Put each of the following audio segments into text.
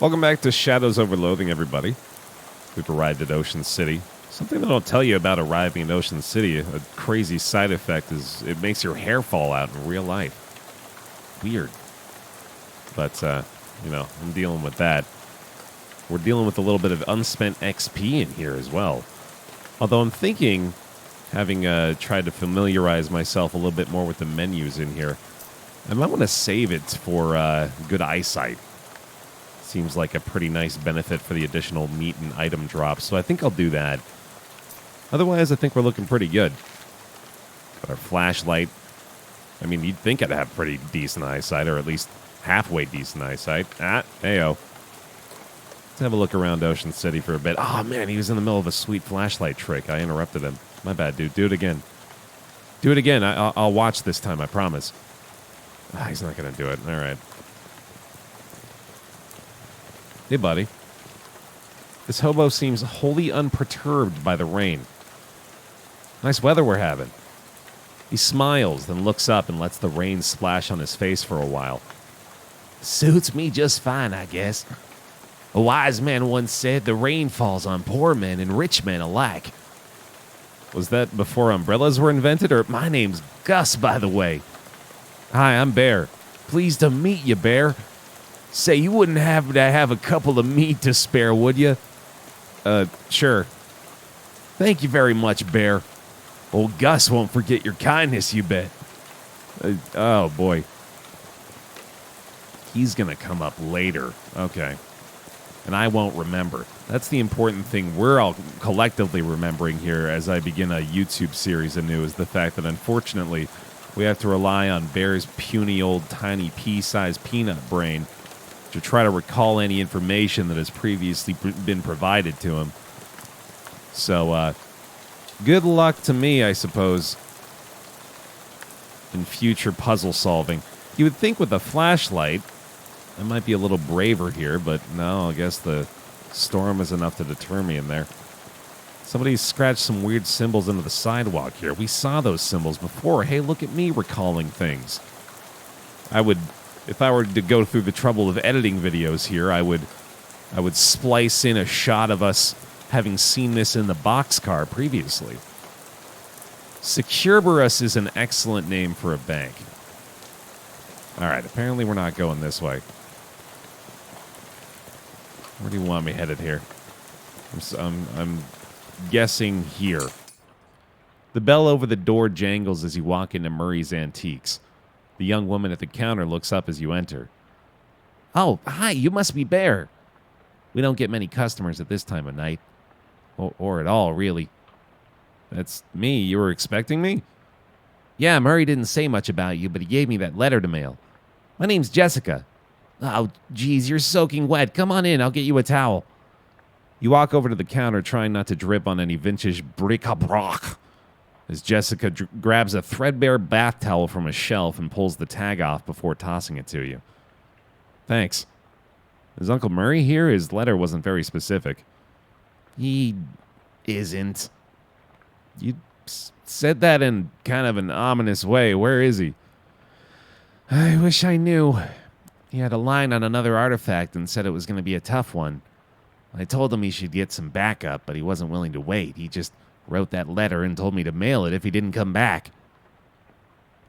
Welcome back to Shadows Over Loathing, everybody. We've arrived at Ocean City. Something they don't tell you about arriving in Ocean City, a crazy side effect is it makes your hair fall out in real life. Weird. But, I'm dealing with that. We're dealing with a little bit of unspent XP in here as well. Although I'm thinking, having tried to familiarize myself a little bit more with the menus in here, I might want to save it for good eyesight. Seems like a pretty nice benefit for the additional meat and item drops, so I think I'll do that. Otherwise, I think we're looking pretty good. Got our flashlight. I mean, you'd think I'd have pretty decent eyesight, or at least halfway decent eyesight. Heyo. Let's have a look around Ocean City for a bit. Oh, man, he was in the middle of a sweet flashlight trick. I interrupted him. My bad, dude. Do it again. Do it again. I'll watch this time, I promise. He's not going to do it. All right. Hey, buddy. This hobo seems wholly unperturbed by the rain. Nice weather we're having. He smiles, then looks up and lets the rain splash on his face for a while. Suits me just fine, I guess. A wise man once said the rain falls on poor men and rich men alike. Was that before umbrellas were invented? Or my name's Gus, by the way. Hi, I'm Baer. Pleased to meet you, Baer. Say, you wouldn't have to have a couple of meat to spare, would you? Sure. Thank you very much, Baer. Old Gus won't forget your kindness, you bet. Oh, boy. He's going to come up later. Okay. And I won't remember. That's the important thing we're all collectively remembering here as I begin a YouTube series anew, is the fact that, unfortunately, we have to rely on Baer's puny old tiny pea-sized peanut brain to try to recall any information that has previously been provided to him. So, good luck to me, I suppose, in future puzzle solving. You would think with a flashlight, I might be a little braver here, but no, I guess the storm is enough to deter me in there. Somebody scratched some weird symbols into the sidewalk here. We saw those symbols before. Hey, look at me recalling things. If I were to go through the trouble of editing videos here, I would splice in a shot of us having seen this in the boxcar previously. Securberus is an excellent name for a bank. All right, apparently we're not going this way. Where do you want me headed here? I'm guessing here. The bell over the door jangles as you walk into Murray's Antiques. The young woman at the counter looks up as you enter. Oh, hi, you must be Baer. We don't get many customers at this time of night. Or at all, really. That's me. You were expecting me? Yeah, Murray didn't say much about you, but he gave me that letter to mail. My name's Jessica. Oh, geez, you're soaking wet. Come on in, I'll get you a towel. You walk over to the counter, trying not to drip on any vintage bric-a-brac, as Jessica grabs a threadbare bath towel from a shelf and pulls the tag off before tossing it to you. Thanks. Is Uncle Murray here? His letter wasn't very specific. He isn't. You said that in kind of an ominous way. Where is he? I wish I knew. He had a line on another artifact and said it was going to be a tough one. I told him he should get some backup, but he wasn't willing to wait. He just wrote that letter and told me to mail it if he didn't come back.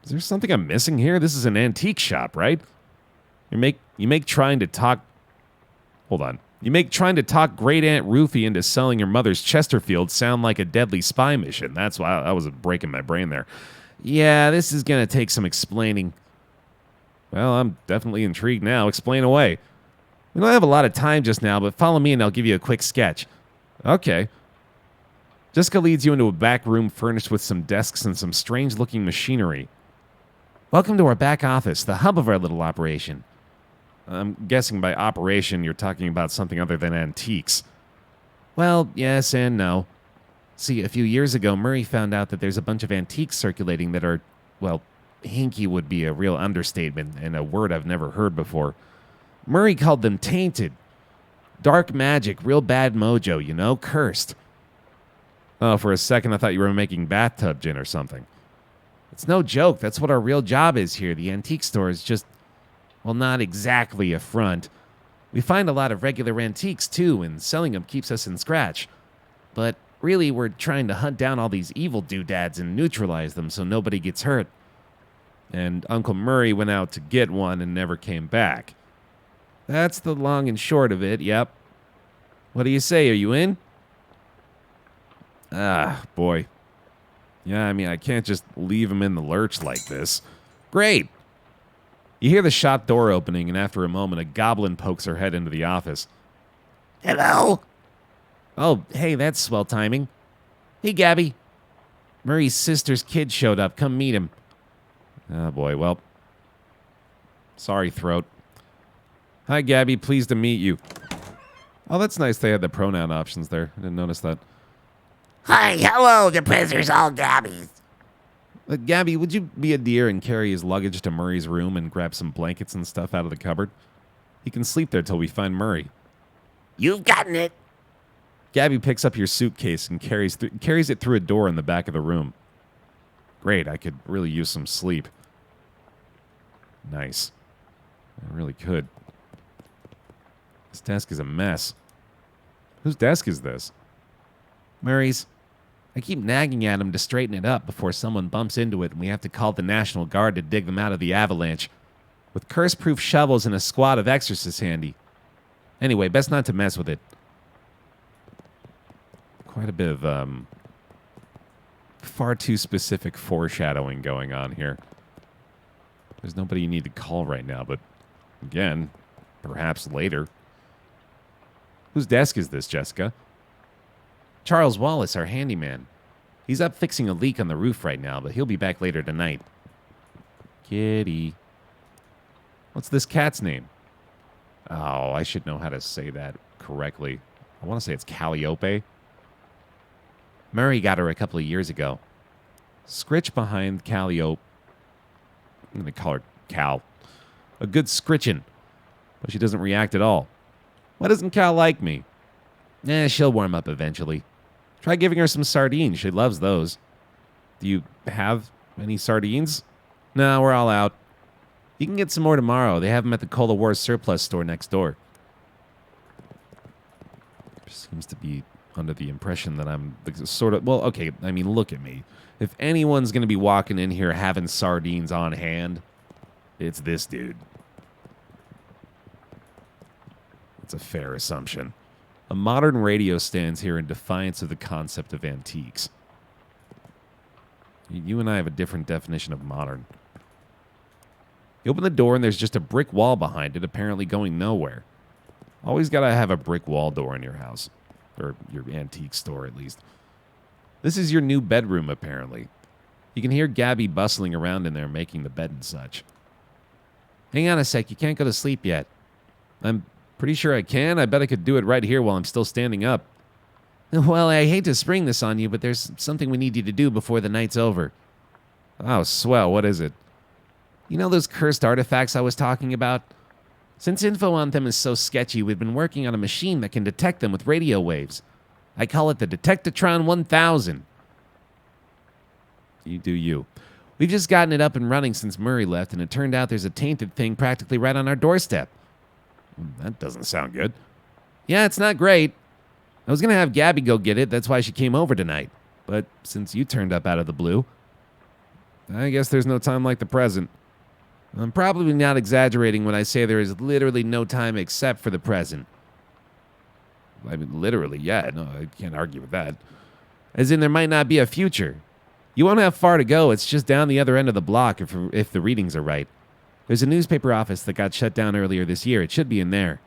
Is there something I'm missing here? This is an antique shop, right? You make trying to talk... Hold on. You make trying to talk Great Aunt Rufy into selling your mother's Chesterfield sound like a deadly spy mission. That's why I was breaking my brain there. Yeah, this is going to take some explaining. Well, I'm definitely intrigued now. Explain away. We don't have a lot of time just now, but follow me and I'll give you a quick sketch. Okay. Jessica leads you into a back room furnished with some desks and some strange-looking machinery. Welcome to our back office, the hub of our little operation. I'm guessing by operation you're talking about something other than antiques. Well, yes and no. See, a few years ago, Murray found out that there's a bunch of antiques circulating that are, well, hinky would be a real understatement and a word I've never heard before. Murray called them tainted. Dark magic, real bad mojo, you know, cursed. Oh, for a second I thought you were making bathtub gin or something. It's no joke. That's what our real job is here. The antique store is just, well, not exactly a front. We find a lot of regular antiques, too, and selling them keeps us in scratch. But really, we're trying to hunt down all these evil doodads and neutralize them so nobody gets hurt. And Uncle Murray went out to get one and never came back. That's the long and short of it, yep. What do you say, are you in? Ah, boy. Yeah, I mean, I can't just leave him in the lurch like this. Great. You hear the shop door opening, and after a moment, a goblin pokes her head into the office. Hello? Oh, hey, that's swell timing. Hey, Gabby. Murray's sister's kid showed up. Come meet him. Oh, boy, well. Sorry, Throat. Hi, Gabby. Pleased to meet you. Oh, that's nice they had the pronoun options there. I didn't notice that. Hi, hello, the prisoners all Gabbies. Gabby, would you be a dear and carry his luggage to Murray's room and grab some blankets and stuff out of the cupboard? He can sleep there till we find Murray. You've gotten it. Gabby picks up your suitcase and carries it through a door in the back of the room. Great, I could really use some sleep. Nice. I really could. This desk is a mess. Whose desk is this? Murray's. I keep nagging at him to straighten it up before someone bumps into it and we have to call the National Guard to dig them out of the avalanche. With curse-proof shovels and a squad of exorcists handy. Anyway, best not to mess with it. Quite a bit of, far too specific foreshadowing going on here. There's nobody you need to call right now, but again, perhaps later. Whose desk is this, Jessica? Charles Wallace, our handyman. He's up fixing a leak on the roof right now, but he'll be back later tonight. Kitty. What's this cat's name? Oh, I should know how to say that correctly. I want to say it's Calliope. Murray got her a couple of years ago. Scritch behind Calliope. I'm going to call her Cal. A good scritchin', but she doesn't react at all. Why doesn't Cal like me? She'll warm up eventually. Try giving her some sardines. She loves those. Do you have any sardines? No, we're all out. You can get some more tomorrow. They have them at the Cola Wars surplus store next door. Seems to be under the impression that I'm the sort of... Well, okay, I mean, look at me. If anyone's going to be walking in here having sardines on hand, it's this dude. It's a fair assumption. A modern radio stands here in defiance of the concept of antiques. You and I have a different definition of modern. You open the door and there's just a brick wall behind it, apparently going nowhere. Always gotta have a brick wall door in your house. Or your antique store, at least. This is your new bedroom, apparently. You can hear Gabby bustling around in there, making the bed and such. Hang on a sec, you can't go to sleep yet. I'm pretty sure I can. I bet I could do it right here while I'm still standing up. Well, I hate to spring this on you, but there's something we need you to do before the night's over. Oh, swell. What is it? You know those cursed artifacts I was talking about? Since info on them is so sketchy, we've been working on a machine that can detect them with radio waves. I call it the Detectatron 1000. You do you. We've just gotten it up and running since Murray left, and it turned out there's a tainted thing practically right on our doorstep. That doesn't sound good. Yeah, it's not great. I was going to have Gabby go get it. That's why she came over tonight. But since you turned up out of the blue, I guess there's no time like the present. I'm probably not exaggerating when I say there is literally no time except for the present. I mean, literally, yeah. No, I can't argue with that. As in, there might not be a future. You won't have far to go. It's just down the other end of the block if the readings are right. There's a newspaper office that got shut down earlier this year. It should be in there.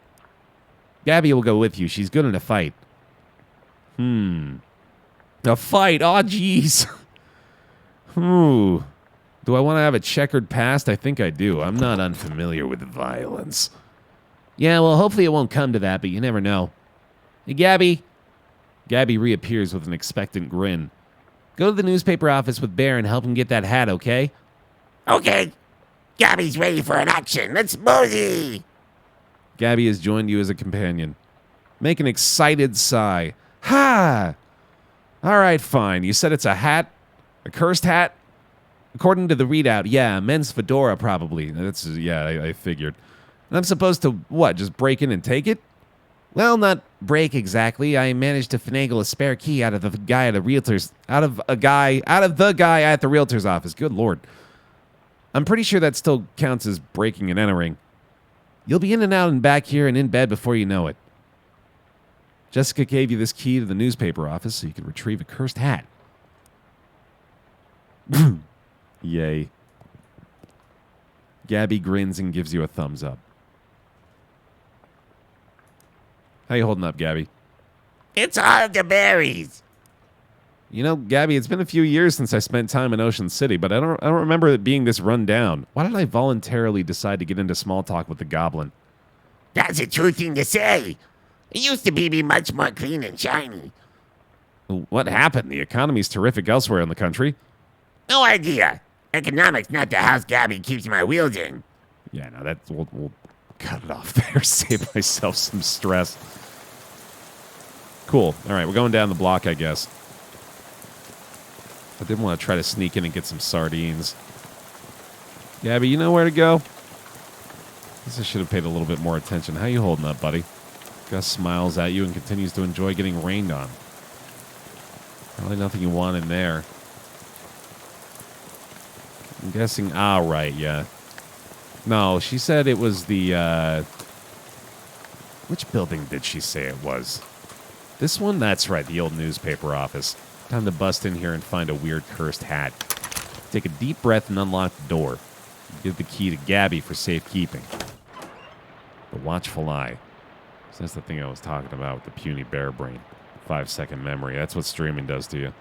Gabby will go with you. She's good in a fight. A fight? Aw, jeez. Ooh. Do I want to have a checkered past? I think I do. I'm not unfamiliar with violence. Yeah, well, hopefully it won't come to that, but you never know. Hey, Gabby. Gabby reappears with an expectant grin. Go to the newspaper office with Baer and help him get that hat, okay? Okay. Gabby's ready for an action. Let's mosey. Gabby has joined you as a companion. Make an excited sigh. Ha! All right, fine. You said it's a hat? A cursed hat? According to the readout, yeah, men's fedora probably. I figured. And I'm supposed to, what, just break in and take it? Well, not break exactly. I managed to finagle a spare key out of the guy at the realtor's, out of the guy at the realtor's office. Good Lord. I'm pretty sure that still counts as breaking and entering. You'll be in and out and back here and in bed before you know it. Jessica gave you this key to the newspaper office so you could retrieve a cursed hat. Yay. Gabby grins and gives you a thumbs up. How you holding up, Gabby? It's all the berries. You know, Gabby, it's been a few years since I spent time in Ocean City, but I don't remember it being this run down. Why did I voluntarily decide to get into small talk with the goblin? That's a true thing to say. It used to be much more clean and shiny. What happened? The economy's terrific elsewhere in the country. No idea. Economics not the house Gabby keeps my wheels in. Yeah, no, we'll cut it off there. Save myself some stress. Cool. All right, we're going down the block, I guess. I did want to try to sneak in and get some sardines. Gabby, you know where to go? I guess I should have paid a little bit more attention. How you holding up, buddy? Gus smiles at you and continues to enjoy getting rained on. Probably nothing you want in there. I'm guessing, right, yeah. No, she said it was the, which building did she say it was? This one? That's right, the old newspaper office. Time to bust in here and find a weird cursed hat. Take a deep breath and unlock the door. Give the key to Gabby for safekeeping. The watchful eye. So that's the thing I was talking about with the puny bear brain. 5-second memory. That's what streaming does to you.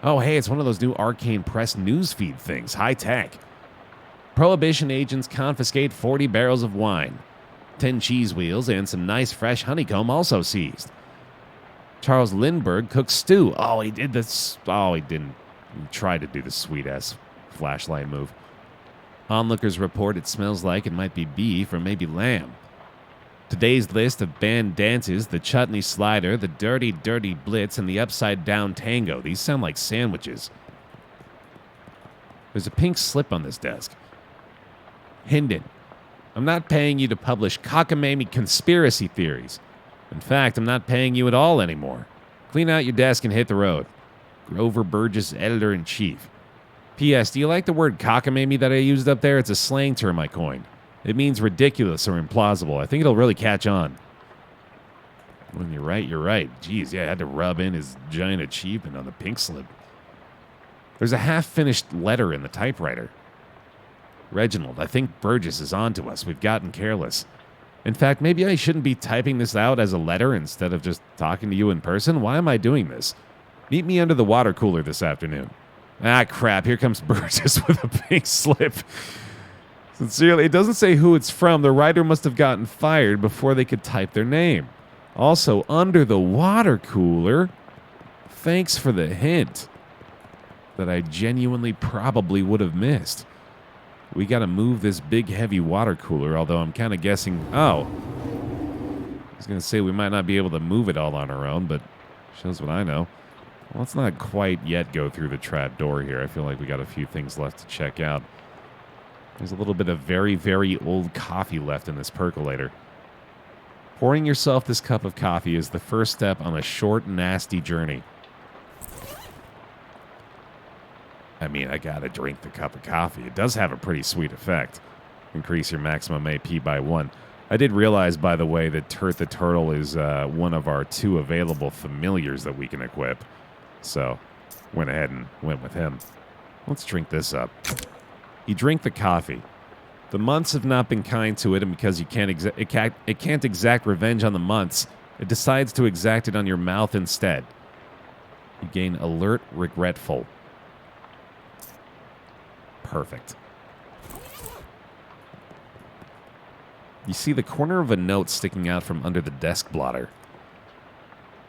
Oh, hey, it's one of those new Arcane Press newsfeed things. High tech. Prohibition agents confiscate 40 barrels of wine. 10 cheese wheels and some nice fresh honeycomb also seized. Charles Lindbergh cooks stew. Oh, he did this. Oh, he didn't. He tried to do the sweet-ass flashlight move. Onlookers report it smells like it might be beef or maybe lamb. Today's list of banned dances, the chutney slider, the dirty, dirty blitz, and the upside-down tango. These sound like sandwiches. There's a pink slip on this desk. Hinden, I'm not paying you to publish cockamamie conspiracy theories. In fact, I'm not paying you at all anymore. Clean out your desk and hit the road. Grover Burgess, Editor-in-Chief. P.S. Do you like the word cockamamie that I used up there? It's a slang term I coined. It means ridiculous or implausible. I think it'll really catch on. When you're right, you're right. Jeez, yeah, I had to rub in his giant achievement on the pink slip. There's a half-finished letter in the typewriter. Reginald, I think Burgess is on to us. We've gotten careless. In fact, maybe I shouldn't be typing this out as a letter instead of just talking to you in person. Why am I doing this? Meet me under the water cooler this afternoon. Ah, crap. Here comes Burgess with a pink slip. Sincerely, it doesn't say who it's from. The writer must have gotten fired before they could type their name. Also, under the water cooler. Thanks for the hint that I genuinely probably would have missed. We got to move this big, heavy water cooler, although I'm kind of guessing... Oh. I was going to say we might not be able to move it all on our own, but shows what I know. Well, let's not quite yet go through the trap door here. I feel like we got a few things left to check out. There's a little bit of very, very old coffee left in this percolator. Pouring yourself this cup of coffee is the first step on a short, nasty journey. I mean, I gotta drink the cup of coffee. It does have a pretty sweet effect. Increase your maximum AP by 1. I did realize, by the way, that Turt the Turtle is one of our 2 available familiars that we can equip. So, went ahead and went with him. Let's drink this up. You drink the coffee. The months have not been kind to it, and because it can't exact revenge on the months, it decides to exact it on your mouth instead. You gain alert, regretful. Perfect. You see the corner of a note sticking out from under the desk blotter.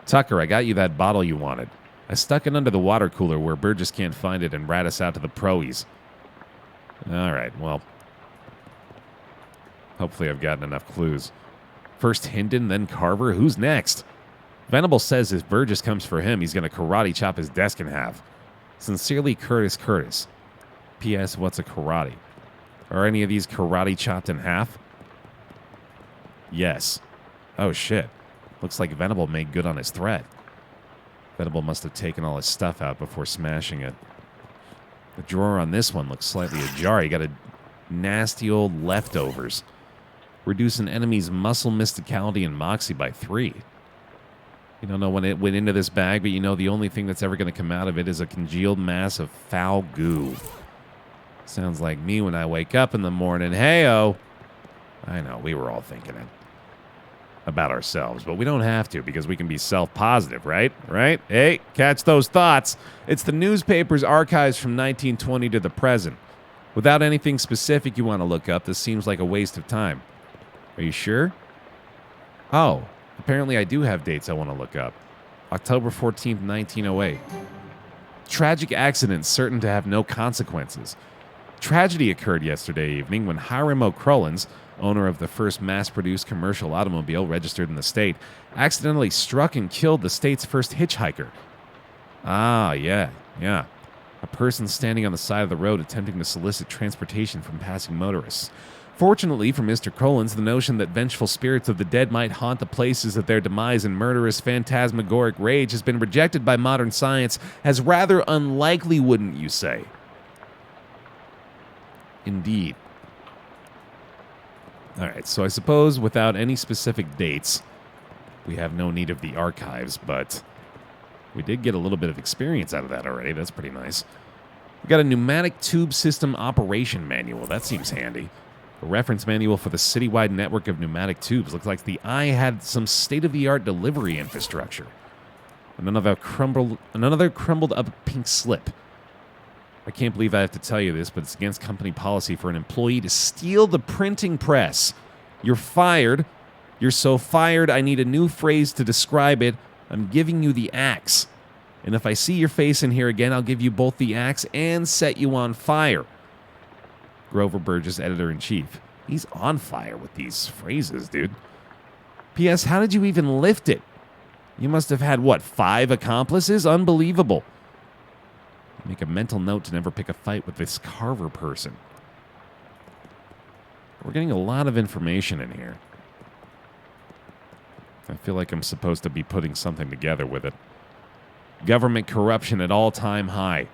Tucker, I got you that bottle you wanted. I stuck it under the water cooler where Burgess can't find it and rat us out to the proes. All right, well. Hopefully I've gotten enough clues. First Hinden, then Carver. Who's next? Venable says if Burgess comes for him, he's going to karate chop his desk in half. Sincerely, Curtis. P.S. What's a karate? Are any of these karate chopped in half? Yes. Oh, shit. Looks like Venable made good on his threat. Venable must have taken all his stuff out before smashing it. The drawer on this one looks slightly ajar. You got a nasty old leftovers. Reduce an enemy's muscle, mysticality, and moxie by 3. You don't know when it went into this bag, but you know the only thing that's ever going to come out of it is a congealed mass of foul goo. Sounds like me when I wake up in the morning. Hey-oh. I know, we were all thinking it. About ourselves, but we don't have to because we can be self-positive, right? Right? Hey, catch those thoughts. It's the newspaper's archives from 1920 to the present. Without anything specific you want to look up, this seems like a waste of time. Are you sure? Oh, apparently I do have dates I want to look up. October 14th, 1908. Tragic accident certain to have no consequences. Tragedy occurred yesterday evening when Hiram O'Crollins, owner of the first mass-produced commercial automobile registered in the state, accidentally struck and killed the state's first hitchhiker. Ah, yeah. A person standing on the side of the road attempting to solicit transportation from passing motorists. Fortunately for Mr. Collins, the notion that vengeful spirits of the dead might haunt the places of their demise in murderous phantasmagoric rage has been rejected by modern science as rather unlikely, wouldn't you say? Indeed. All right, so I suppose without any specific dates, we have no need of the archives, but we did get a little bit of experience out of that already. That's pretty nice. We got a pneumatic tube system operation manual. That seems handy. A reference manual for the citywide network of pneumatic tubes. Looks like the eye had some state-of-the-art delivery infrastructure. And another crumbled up pink slip. I can't believe I have to tell you this, but it's against company policy for an employee to steal the printing press. You're fired. You're so fired, I need a new phrase to describe it. I'm giving you the axe. And if I see your face in here again, I'll give you both the axe and set you on fire. Grover Burgess, editor-in-chief. He's on fire with these phrases, dude. P.S. How did you even lift it? You must have had, 5 accomplices? Unbelievable. Make a mental note to never pick a fight with this Carver person. We're getting a lot of information in here. I feel like I'm supposed to be putting something together with it. Government corruption at all-time high.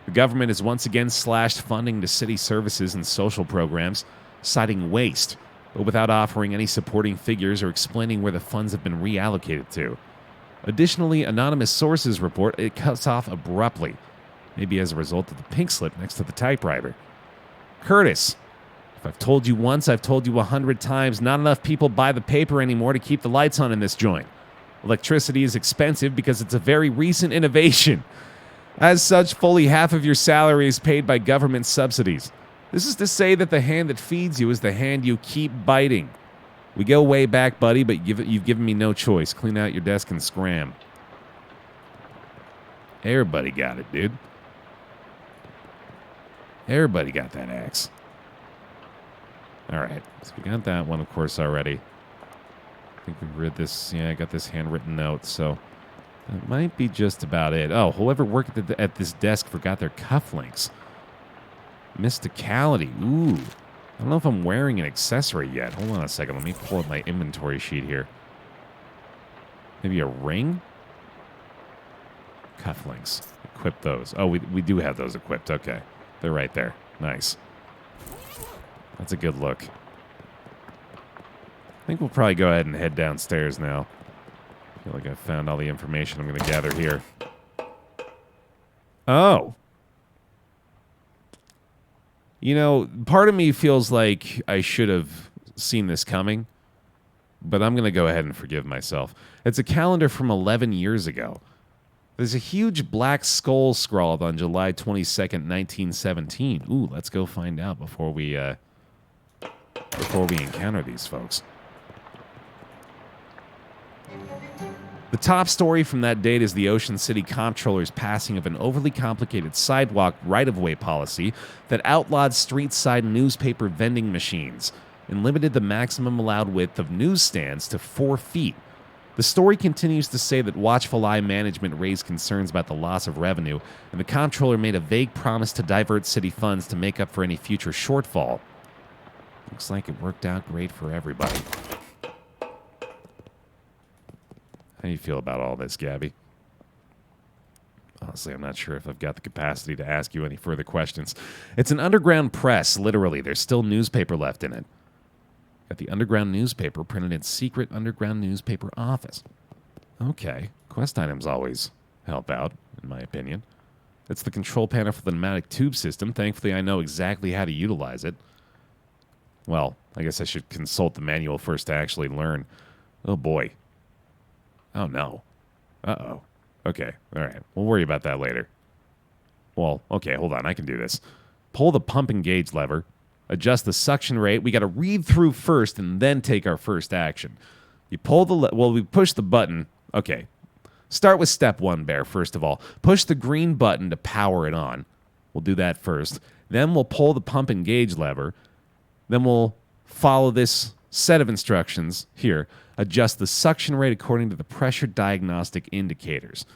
The government has once again slashed funding to city services and social programs, citing waste, but without offering any supporting figures or explaining where the funds have been reallocated to. Additionally, anonymous sources report it cuts off abruptly, maybe as a result of the pink slip next to the typewriter. Curtis, if I've told you once, I've told you 100 times, not enough people buy the paper anymore to keep the lights on in this joint. Electricity is expensive because it's a very recent innovation. As such, fully half of your salary is paid by government subsidies. This is to say that the hand that feeds you is the hand you keep biting. We go way back, buddy, but you've given me no choice. Clean out your desk and scram. Everybody got it, dude. Everybody got that axe. All right, so we got that one, of course, already. I think we read this. Yeah, I got this handwritten note, so that might be just about it. Oh, whoever worked at this desk forgot their cufflinks. Mysticality. Ooh. I don't know if I'm wearing an accessory yet. Hold on a second. Let me pull up my inventory sheet here. Maybe a ring? Cufflinks. Equip those. Oh, we do have those equipped. Okay. They're right there. Nice. That's a good look. I think we'll probably go ahead and head downstairs now. I feel like I've found all the information I'm going to gather here. Oh. You know, part of me feels like I should have seen this coming, but I'm going to go ahead and forgive myself. It's a calendar from 11 years ago. There's a huge black skull scrawled on July 22nd, 1917. Ooh, let's go find out before we encounter these folks. The top story from that date is the Ocean City Comptroller's passing of an overly complicated sidewalk right-of-way policy that outlawed street-side newspaper vending machines and limited the maximum allowed width of newsstands to 4 feet. The story continues to say that Watchful Eye management raised concerns about the loss of revenue, and the comptroller made a vague promise to divert city funds to make up for any future shortfall. Looks like it worked out great for everybody. How do you feel about all this, Gabby? Honestly, I'm not sure if I've got the capacity to ask you any further questions. It's an underground press, literally. There's still newspaper left in it. Got the underground newspaper printed in secret underground newspaper office. Okay. Quest items always help out, in my opinion. It's the control panel for the pneumatic tube system. Thankfully, I know exactly how to utilize it. Well, I guess I should consult the manual first to actually learn. Oh, boy. Oh, no. Uh-oh. Okay, all right. We'll worry about that later. Well, okay, hold on. I can do this. Pull the pump and gauge lever. Adjust the suction rate. We got to read through first and then take our first action. You pull the... we push the button. Okay. Start with step 1, Baer, first of all. Push the green button to power it on. We'll do that first. Then we'll pull the pump and gauge lever. Then we'll follow this set of instructions here. Adjust the suction rate according to the pressure diagnostic indicators.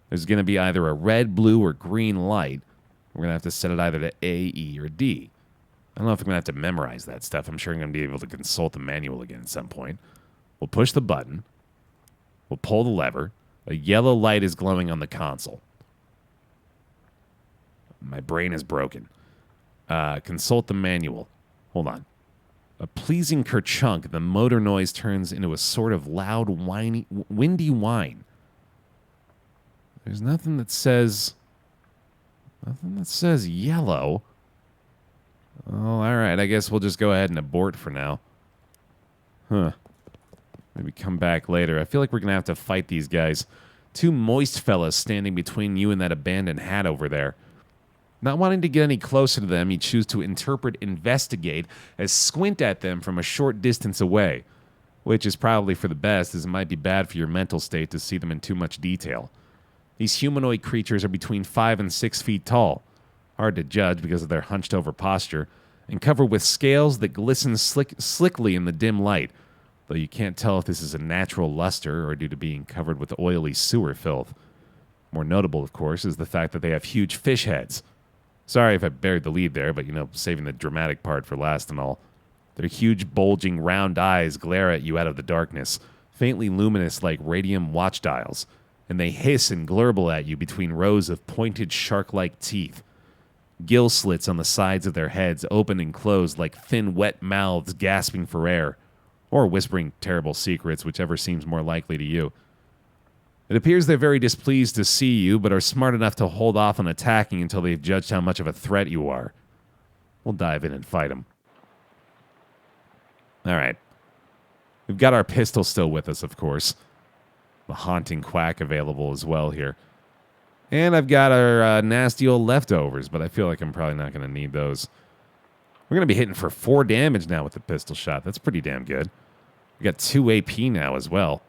There's going to be either a red, blue, or green light. We're going to have to set it either to A, E, or D. I don't know if I'm going to have to memorize that stuff. I'm sure I'm going to be able to consult the manual again at some point. We'll push the button. We'll pull the lever. A yellow light is glowing on the console. My brain is broken. Consult the manual. Hold on. A pleasing kerchunk, the motor noise turns into a sort of loud, windy whine. There's nothing that says yellow. Oh, all right. I guess we'll just go ahead and abort for now. Huh. Maybe come back later. I feel like we're going to have to fight these guys. 2 moist fellas standing between you and that abandoned hat over there. Not wanting to get any closer to them, you choose to interpret investigate as squint at them from a short distance away, which is probably for the best, as it might be bad for your mental state to see them in too much detail. These humanoid creatures are between 5 and 6 feet tall, hard to judge because of their hunched-over posture, and covered with scales that glisten slickly in the dim light, though you can't tell if this is a natural luster or due to being covered with oily sewer filth. More notable, of course, is the fact that they have huge fish heads. Sorry if I buried the lead there, but, saving the dramatic part for last and all. Their huge, bulging, round eyes glare at you out of the darkness, faintly luminous like radium watch dials, and they hiss and glurble at you between rows of pointed shark-like teeth. Gill slits on the sides of their heads open and close like thin, wet mouths gasping for air, or whispering terrible secrets, whichever seems more likely to you. It appears they're very displeased to see you, but are smart enough to hold off on attacking until they've judged how much of a threat you are. We'll dive in and fight them. All right. We've got our pistol still with us, of course. The haunting quack available as well here. And I've got our nasty old leftovers, but I feel like I'm probably not going to need those. We're going to be hitting for 4 damage now with the pistol shot. That's pretty damn good. We got 2 AP now as well.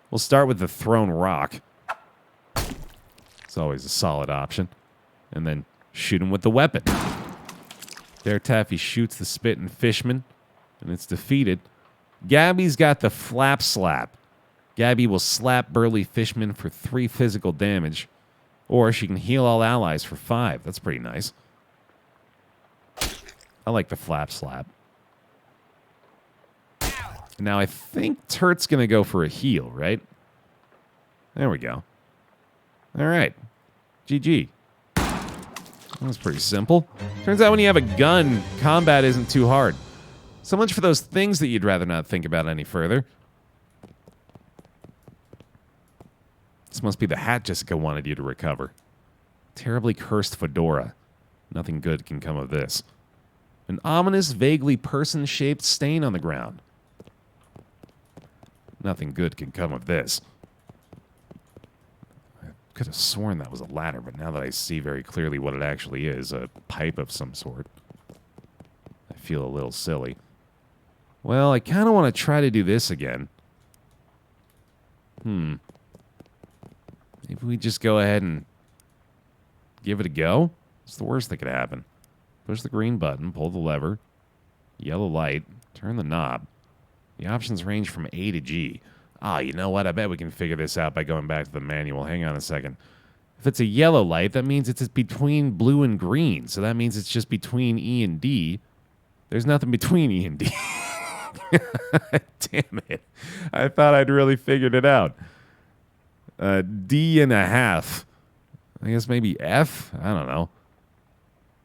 We'll start with the thrown rock. It's always a solid option. And then shoot him with the weapon. BaerTaffy shoots the spitting fishman, and it's defeated. Gabby's got the flap slap. Gabby will slap burly fishman for 3 physical damage, or she can heal all allies for 5. That's pretty nice. I like the flap slap. Now, I think Turt's going to go for a heal, right? There we go. All right. GG. That was pretty simple. Turns out when you have a gun, combat isn't too hard. So much for those things that you'd rather not think about any further. This must be the hat Jessica wanted you to recover. Terribly cursed fedora. Nothing good can come of this. An ominous, vaguely person-shaped stain on the ground. Nothing good can come of this. I could have sworn that was a ladder, but now that I see very clearly what it actually is, a pipe of some sort, I feel a little silly. Well, I kind of want to try to do this again. Maybe we just go ahead and give it a go? It's the worst that could happen. Push the green button, pull the lever, yellow light, turn the knob. The options range from A to G. You know what? I bet we can figure this out by going back to the manual. Hang on a second. If it's a yellow light, that means it's between blue and green. So that means it's just between E and D. There's nothing between E and D. Damn it. I thought I'd really figured it out. D.5. I guess maybe F? I don't know.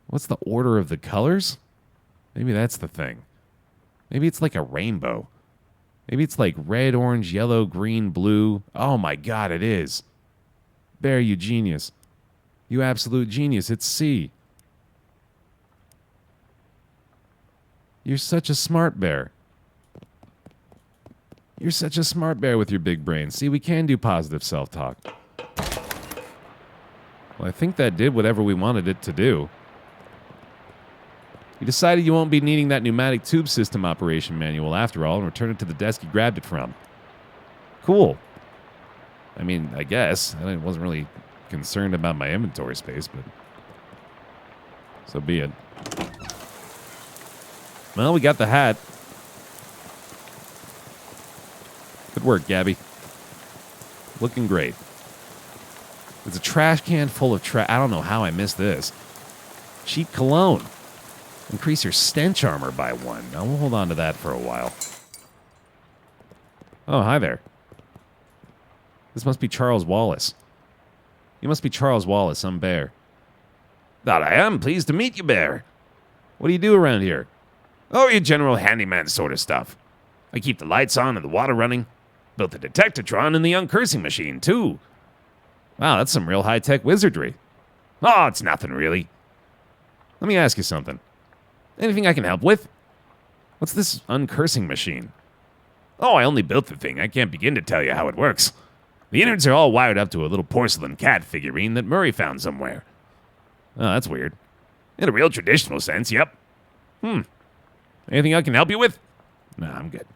What's the order of the colors? Maybe that's the thing. Maybe it's like a rainbow. Maybe it's like red, orange, yellow, green, blue. Oh my god, it is. Baer, you genius. You absolute genius. It's C. You're such a smart bear. You're such a smart bear with your big brain. See, we can do positive self-talk. Well, I think that did whatever we wanted it to do. You decided you won't be needing that pneumatic tube system operation manual after all and return it to the desk you grabbed it from. Cool. I mean, I guess. I wasn't really concerned about my inventory space, but so be it. Well, we got the hat. Good work, Gabby. Looking great. It's a trash can full of trash. I don't know how I missed this. Cheap cologne. Increase your stench armor by 1. Now we'll hold on to that for a while. Oh, hi there. This must be Charles Wallace. You must be Charles Wallace. I'm Baer. That I am. Pleased to meet you, Baer. What do you do around here? Oh, your general handyman sort of stuff. I keep the lights on and the water running. Built the detectatron and the uncursing machine, too. Wow, that's some real high-tech wizardry. Oh, it's nothing, really. Let me ask you something. Anything I can help with? What's this uncursing machine? Oh, I only built the thing. I can't begin to tell you how it works. The innards are all wired up to a little porcelain cat figurine that Murray found somewhere. Oh, that's weird. In a real traditional sense, yep. Anything I can help you with? Nah, I'm good.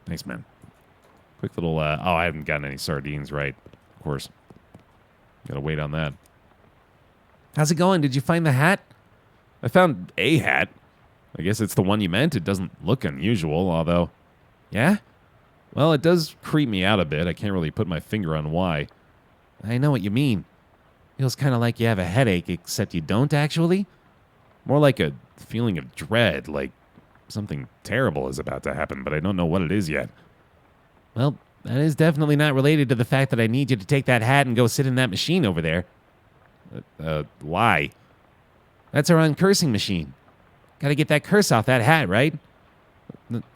Thanks, man. Quick little, I haven't gotten any sardines right. Of course. Gotta wait on that. How's it going? Did you find the hat? I found a hat. I guess it's the one you meant. It doesn't look unusual, although... Yeah? Well, it does creep me out a bit. I can't really put my finger on why. I know what you mean. Feels kind of like you have a headache, except you don't actually. More like a feeling of dread, like something terrible is about to happen, but I don't know what it is yet. Well, that is definitely not related to the fact that I need you to take that hat and go sit in that machine over there. Why? That's our uncursing machine. Gotta get that curse off that hat, right?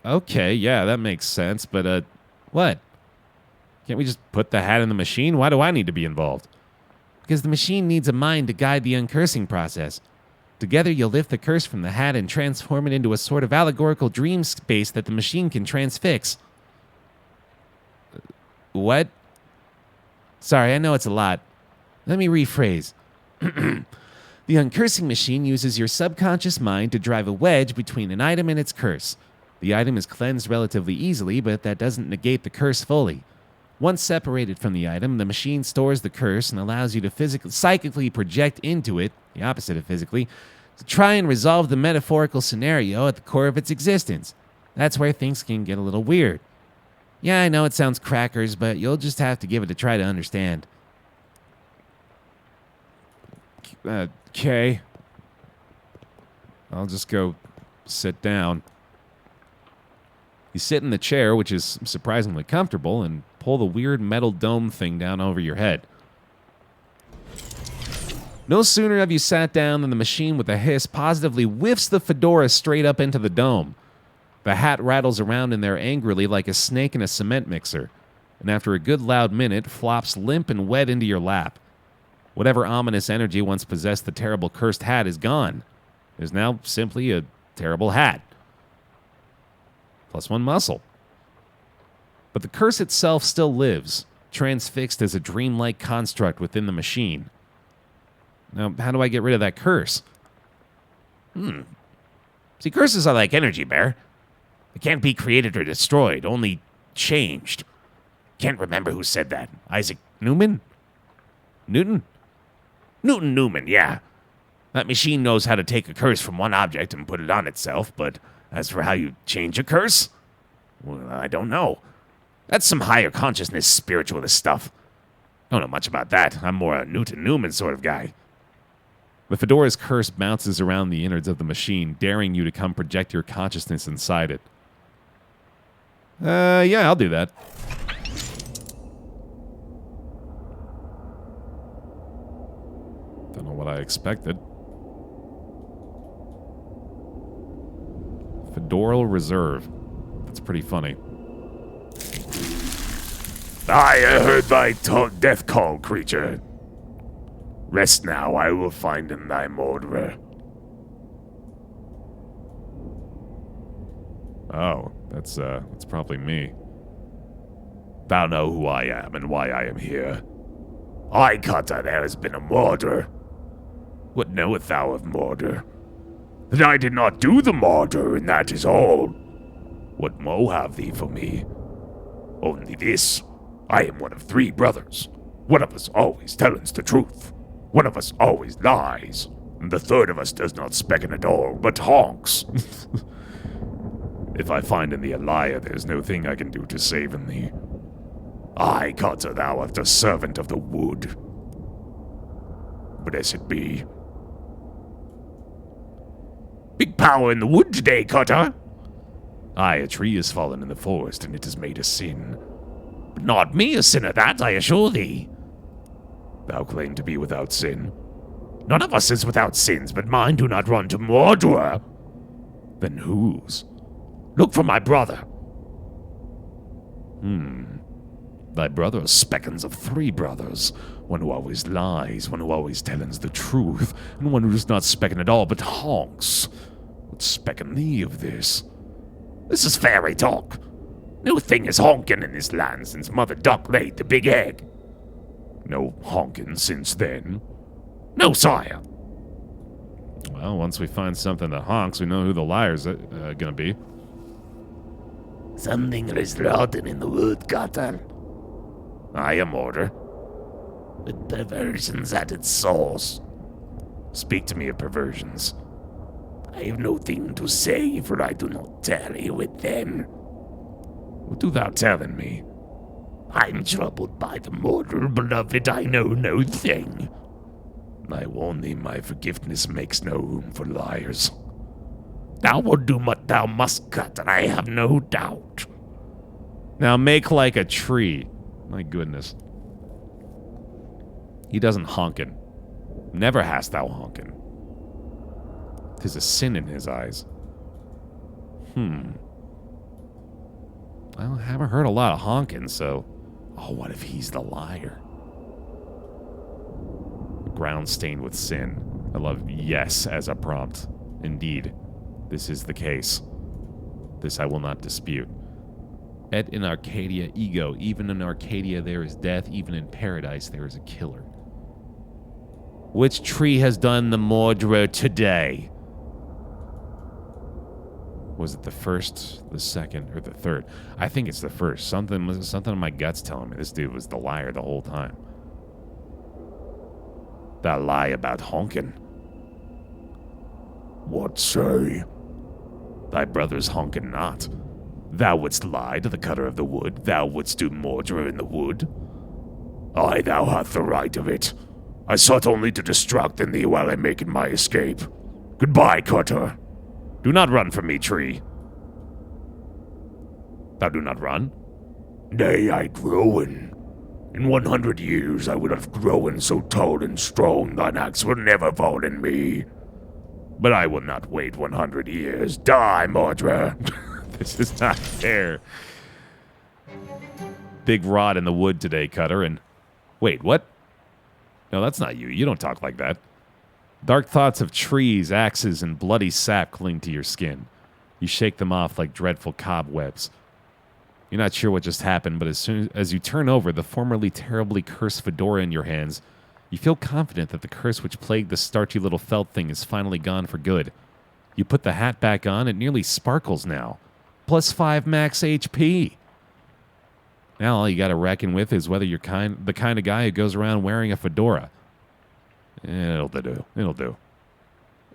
Okay, yeah, that makes sense, but, what? Can't we just put the hat in the machine? Why do I need to be involved? Because the machine needs a mind to guide the uncursing process. Together, you'll lift the curse from the hat and transform it into a sort of allegorical dream space that the machine can transfix. What? Sorry, I know it's a lot. Let me rephrase. The uncursing machine uses your subconscious mind to drive a wedge between an item and its curse. The item is cleansed relatively easily, but that doesn't negate the curse fully. Once separated from the item, the machine stores the curse and allows you to psychically project into it, the opposite of physically, to try and resolve the metaphorical scenario at the core of its existence. That's where things can get a little weird. Yeah, I know it sounds crackers, but you'll just have to give it a try to understand. Okay. I'll just go sit down. You sit in the chair, which is surprisingly comfortable, and pull the weird metal dome thing down over your head. No sooner have you sat down than the machine with a hiss positively whiffs the fedora straight up into the dome. The hat rattles around in there angrily like a snake in a cement mixer, and after a good loud minute, flops limp and wet into your lap. Whatever ominous energy once possessed the terrible cursed hat is gone. It is now simply a terrible hat. Plus 1 muscle. But the curse itself still lives, transfixed as a dreamlike construct within the machine. Now, how do I get rid of that curse? See, curses are like energy, Baer. They can't be created or destroyed, only changed. Can't remember who said that. Isaac Newman? Newton? Newton Newman, yeah. That machine knows how to take a curse from one object and put it on itself, but as for how you change a curse, well, I don't know. That's some higher consciousness spiritualist stuff. Don't know much about that. I'm more a Newton Newman sort of guy. The fedora's curse bounces around the innards of the machine, daring you to come project your consciousness inside it. Yeah, I'll do that. Don't know what I expected. Fedoral Reserve. That's pretty funny. I heard thy death call, creature. Rest now, I will find in thy murderer. Oh, that's probably me. Thou know who I am and why I am here. I, Cutter, there has been a murder. What knowest thou of murder? That I did not do the murder, and that is all. What mo have thee for me? Only this. I am one of 3 brothers. One of us always telleth the truth. One of us always lies. And the third of us does not specken at all, but honks. If I find in thee a liar, there's no thing I can do to save in thee. I, Cutter, thou art the servant of the wood. Blessed be. Big power in the wood today, Cutter. Aye, a tree has fallen in the forest, and it has made a sin. But not me a sinner, that I assure thee. Thou claim to be without sin. None of us is without sins, but mine do not run to murderer. Then whose? Look for my brother. Thy brother speckens of 3 brothers. One who always lies, one who always telleth the truth, and one who does not specken at all, but honks. What specken thee of this? This is fairy talk. No thing is honkin' in this land since Mother Duck laid the big egg. No honkin' since then. No, sire. Well, once we find something that honks, we know who the liar's gonna be. Something is rotten in the wood, Cutter. I am order. With perversions at its source. Speak to me of perversions. I have no thing to say, for I do not tarry with them. What do thou telling me? I'm troubled by the murder, beloved, I know no thing. I warn thee, my forgiveness makes no room for liars. Thou wilt do what thou must, Cutter, I have no doubt. Now make like a tree. My goodness. He doesn't honkin'. Never hast thou honkin'. 'Tis a sin in his eyes. Well, I haven't heard a lot of honkin', so... Oh, what if he's the liar? Ground stained with sin. I love yes as a prompt. Indeed, this is the case. This I will not dispute. Et in Arcadia ego. Even in Arcadia there is death. Even in paradise there is a killer. Which tree has done the murderer today? Was it the first, the second, or the third? I think it's the first. Something in my gut's telling me this dude was the liar the whole time. Thou lie about honkin'. What say? Thy brother's honkin' not. Thou wouldst lie to the cutter of the wood. Thou wouldst do murder in the wood. Aye, thou hast the right of it. I sought only to distract in thee while I'm making my escape. Goodbye, Cutter. Do not run from me, tree. Thou do not run? Nay, I growen. In 100 years I would have grown so tall and strong thine axe will never fall in me. But I will not wait 100 years. Die, murderer. This is not fair. Big rod in the wood today, Cutter, and... Wait, what? No, that's not you. You don't talk like that. Dark thoughts of trees, axes, and bloody sap cling to your skin. You shake them off like dreadful cobwebs. You're not sure what just happened, but as soon as you turn over the formerly terribly cursed fedora in your hands, you feel confident that the curse which plagued the starchy little felt thing is finally gone for good. You put the hat back on, it nearly sparkles now. +5 max HP. Now all you got to reckon with is whether you're the kind of guy who goes around wearing a fedora. It'll do. It'll do.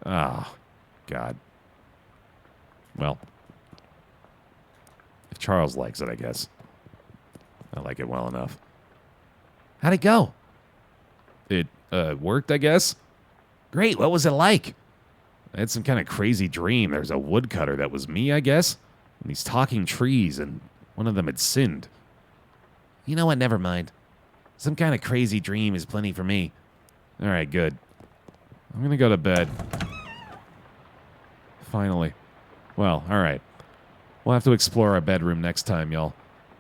Ah, God. Well, if Charles likes it, I guess. I like it well enough. How'd it go? It worked, I guess. Great. What was it like? I had some kind of crazy dream. There's a woodcutter that was me, I guess. And these talking trees, and one of them had sinned. You know what? Never mind. Some kind of crazy dream is plenty for me. All right, good. I'm going to go to bed. Finally. Well, all right. We'll have to explore our bedroom next time, y'all.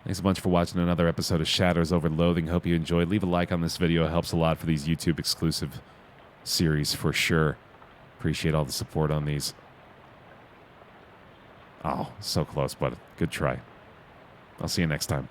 Thanks a bunch for watching another episode of Shadows Over Loathing. Hope you enjoyed. Leave a like on this video. It helps a lot for these YouTube exclusive series for sure. Appreciate all the support on these. Oh, so close, but good try. I'll see you next time.